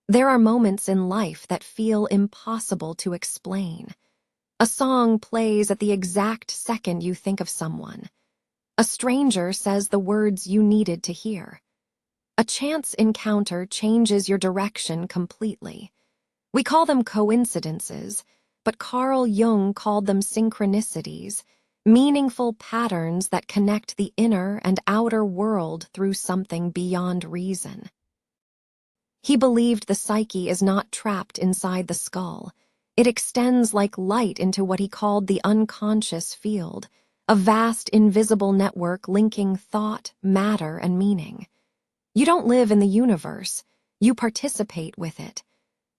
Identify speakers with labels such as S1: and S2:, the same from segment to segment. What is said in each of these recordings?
S1: There are moments in life that feel impossible to explain. A song plays at the exact second you think of someone. A stranger says the words you needed to hear. A chance encounter changes your direction completely. We call them coincidences, but Carl Jung called them synchronicities, meaningful patterns that connect the inner and outer world through something beyond reason. He believed the psyche is not trapped inside the skull. It extends like light into what he called the unconscious field, a vast invisible network linking thought, matter, and meaning. You don't live in the universe, you participate with it.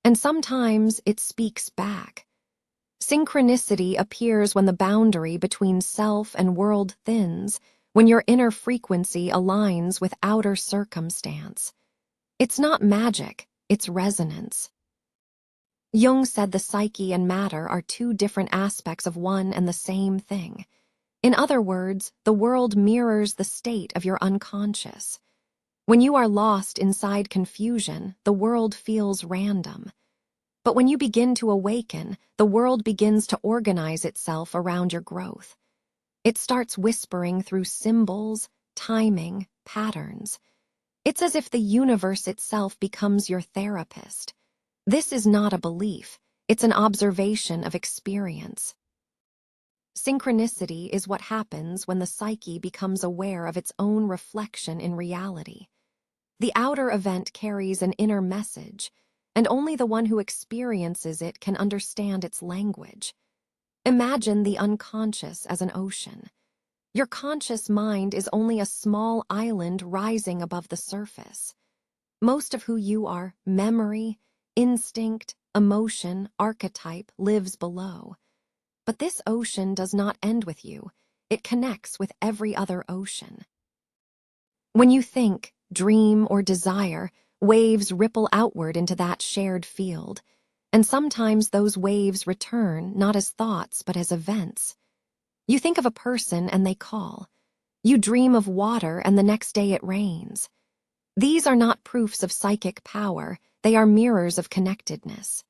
S1: And sometimes it speaks back. Synchronicity appears when the boundary between self and world thins, when your inner frequency aligns with outer circumstance. It's not magic, it's resonance. Jung said the psyche and matter are two different aspects of one and the same thing. In other words, the world mirrors the state of your unconscious. When you are lost inside confusion, the world feels random. But when you begin to awaken, the world begins to organize itself around your growth. It starts whispering through symbols, timing, patterns. It's as if the universe itself becomes your therapist. This is not a belief, it's an observation of experience. Synchronicity is what happens when the psyche becomes aware of its own reflection in reality. The outer event carries an inner message, and only the one who experiences it can understand its language. Imagine the unconscious as an ocean. Your conscious mind is only a small island rising above the surface. Most of who you are, memory, instinct, emotion, archetype, lives below. But this ocean does not end with you. It connects with every other ocean. When you think, dream, or desire, waves ripple outward into that shared field. And sometimes those waves return, not as thoughts, but as events. You think of a person and they call. You dream of water and the next day it rains. These are not proofs of psychic power, they are mirrors of connectedness.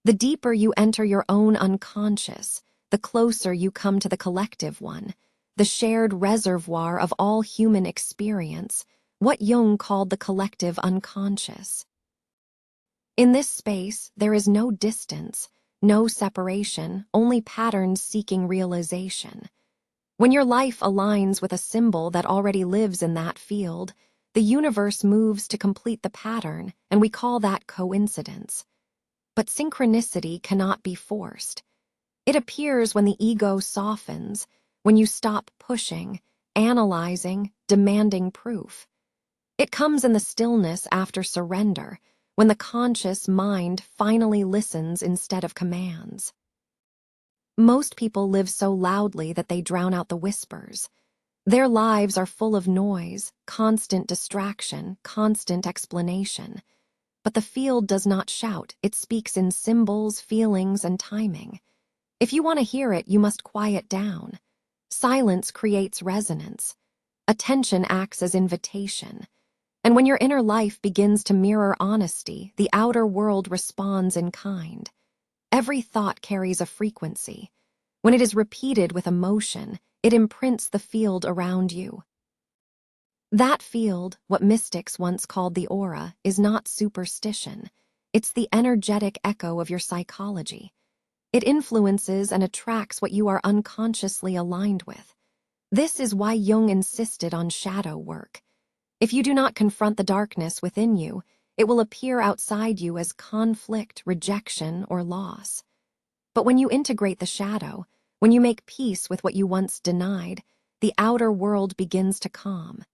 S1: The deeper you enter your own unconscious, the closer you come to the collective one, the shared reservoir of all human experience, what Jung called the collective unconscious. In this space, there is no distance, no separation, only patterns seeking realization. When your life aligns with a symbol that already lives in that field, the universe moves to complete the pattern, and we call that coincidence. But synchronicity cannot be forced. It appears when the ego softens, when you stop pushing, analyzing, demanding proof. It comes in the stillness after surrender, when the conscious mind finally listens instead of commands. Most people live so loudly that they drown out the whispers. Their lives are full of noise, constant distraction, constant explanation. But the field does not shout, it speaks in symbols, feelings, and timing. If you want to hear it, you must quiet down. Silence creates resonance. Attention acts as invitation. And when your inner life begins to mirror honesty, the outer world responds in kind. Every thought carries a frequency. When it is repeated with emotion, it imprints the field around you. That field, what mystics once called the aura, is not superstition. It's the energetic echo of your psychology. It influences and attracts what you are unconsciously aligned with. This is why Jung insisted on shadow work. If you do not confront the darkness within you, it will appear outside you as conflict, rejection, or loss. But when you integrate the shadow, when you make peace with what you once denied, the outer world begins to calm.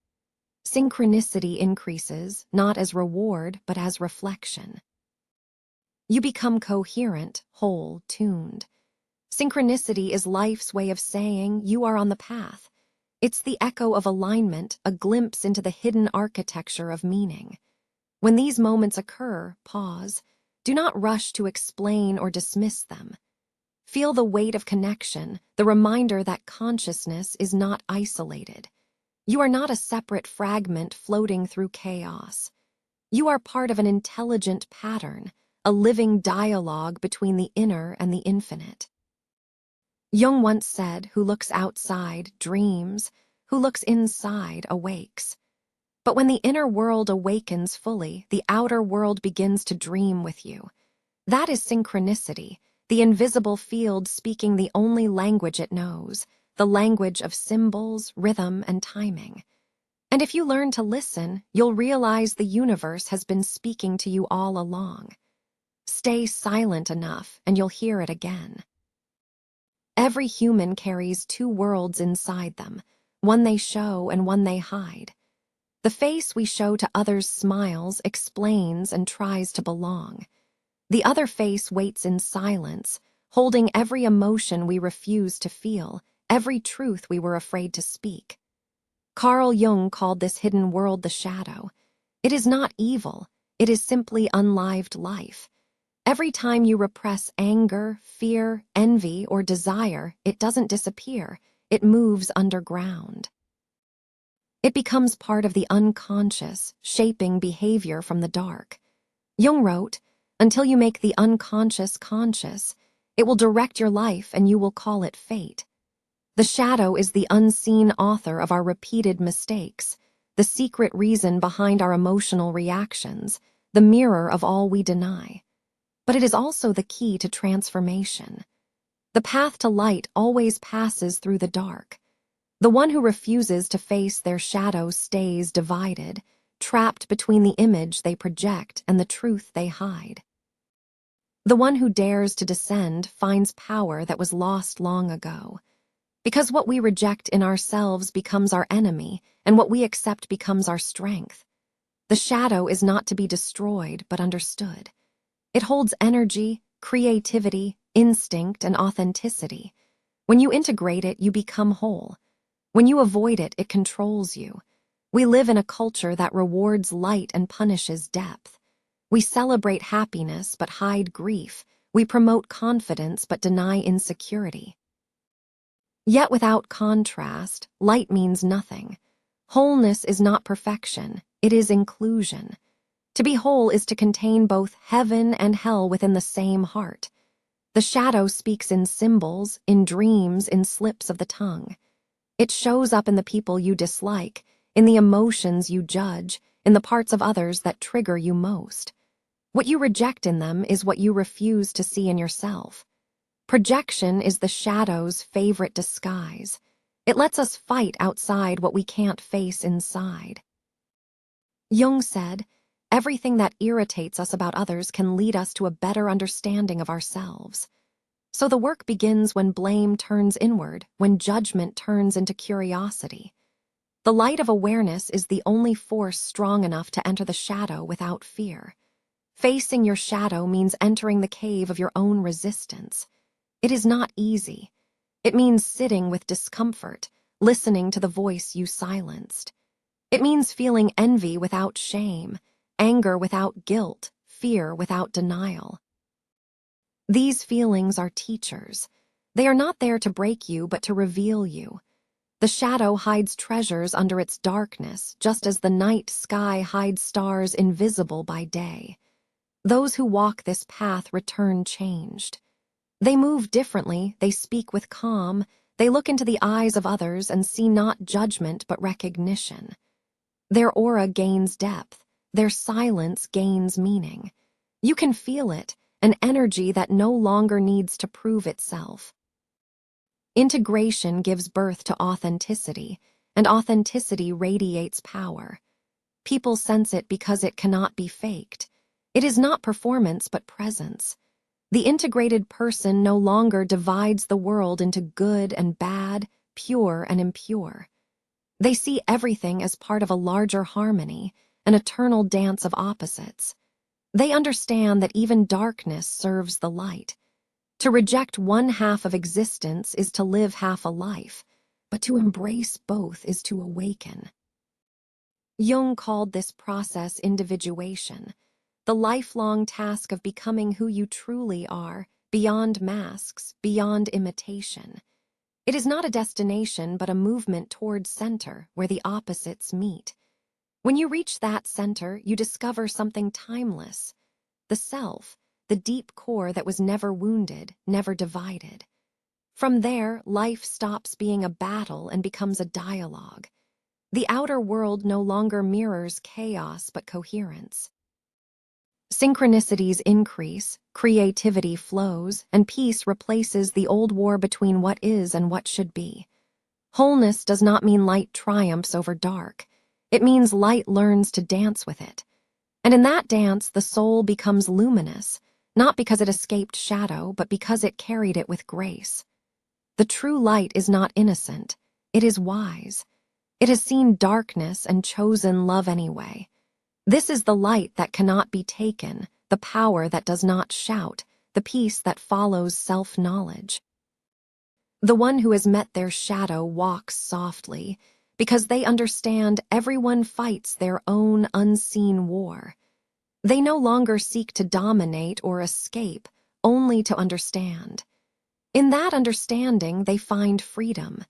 S1: Synchronicity increases, not as reward, but as reflection. You become coherent, whole, tuned. Synchronicity is life's way of saying you are on the path. It's the echo of alignment, a glimpse into the hidden architecture of meaning. When these moments occur, pause. Do not rush to explain or dismiss them. Feel the weight of connection, the reminder that consciousness is not isolated. You are not a separate fragment floating through chaos. You are part of an intelligent pattern, a living dialogue between the inner and the infinite. Jung once said, "Who looks outside dreams, who looks inside awakes." But when the inner world awakens fully, the outer world begins to dream with you. That is synchronicity, the invisible field speaking the only language it knows, the language of symbols, rhythm, and timing. And if you learn to listen, you'll realize the universe has been speaking to you all along. Stay silent enough, and you'll hear it again. Every human carries two worlds inside them, one they show and one they hide. The face we show to others smiles, explains, and tries to belong. The other face waits in silence, holding every emotion we refuse to feel, every truth we were afraid to speak. Carl Jung called this hidden world the shadow. It is not evil, it is simply unlived life. Every time you repress anger, fear, envy, or desire, it doesn't disappear, it moves underground. It becomes part of the unconscious, shaping behavior from the dark. Jung wrote, "Until you make the unconscious conscious, it will direct your life and you will call it fate." The shadow is the unseen author of our repeated mistakes, the secret reason behind our emotional reactions, the mirror of all we deny. But it is also the key to transformation. The path to light always passes through the dark. The one who refuses to face their shadow stays divided, trapped between the image they project and the truth they hide. The one who dares to descend finds power that was lost long ago. Because what we reject in ourselves becomes our enemy, and what we accept becomes our strength. The shadow is not to be destroyed, but understood. It holds energy, creativity, instinct, and authenticity. When you integrate it, you become whole. When you avoid it, it controls you. We live in a culture that rewards light and punishes depth. We celebrate happiness but hide grief. We promote confidence but deny insecurity. Yet without contrast, light means nothing. Wholeness is not perfection, it is inclusion. To be whole is to contain both heaven and hell within the same heart. The shadow speaks in symbols, in dreams, in slips of the tongue. It shows up in the people you dislike, in the emotions you judge, in the parts of others that trigger you most. What you reject in them is what you refuse to see in yourself. Projection is the shadow's favorite disguise. It lets us fight outside what we can't face inside. Jung said, "Everything that irritates us about others can lead us to a better understanding of ourselves." So the work begins when blame turns inward, when judgment turns into curiosity. The light of awareness is the only force strong enough to enter the shadow without fear. Facing your shadow means entering the cave of your own resistance. It is not easy. It means sitting with discomfort, listening to the voice you silenced. It means feeling envy without shame, anger without guilt, fear without denial. These feelings are teachers. They are not there to break you, but to reveal you. The shadow hides treasures under its darkness, just as the night sky hides stars invisible by day. Those who walk this path return changed. They move differently, they speak with calm, they look into the eyes of others and see not judgment but recognition. Their aura gains depth, their silence gains meaning. You can feel it, an energy that no longer needs to prove itself. Integration gives birth to authenticity, and authenticity radiates power. People sense it because it cannot be faked. It is not performance but presence. The integrated person no longer divides the world into good and bad, pure and impure. They see everything as part of a larger harmony, an eternal dance of opposites. They understand that even darkness serves the light. To reject one half of existence is to live half a life, but to embrace both is to awaken. Jung called this process individuation, the lifelong task of becoming who you truly are, beyond masks, beyond imitation. It is not a destination, but a movement toward center, where the opposites meet. When you reach that center, you discover something timeless, the self, the deep core that was never wounded, never divided. From there, life stops being a battle and becomes a dialogue. The outer world no longer mirrors chaos but coherence. Synchronicities increase, creativity flows, and peace replaces the old war between what is and what should be. Wholeness does not mean light triumphs over dark. It means light learns to dance with it. And in that dance, the soul becomes luminous, not because it escaped shadow, but because it carried it with grace. The true light is not innocent. It is wise. It has seen darkness and chosen love anyway. This is the light that cannot be taken, the power that does not shout, the peace that follows self-knowledge. The one who has met their shadow walks softly, because they understand everyone fights their own unseen war. They no longer seek to dominate or escape, only to understand. In that understanding, they find freedom,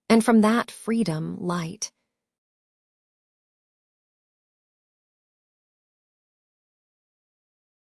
S1: and from that freedom, light.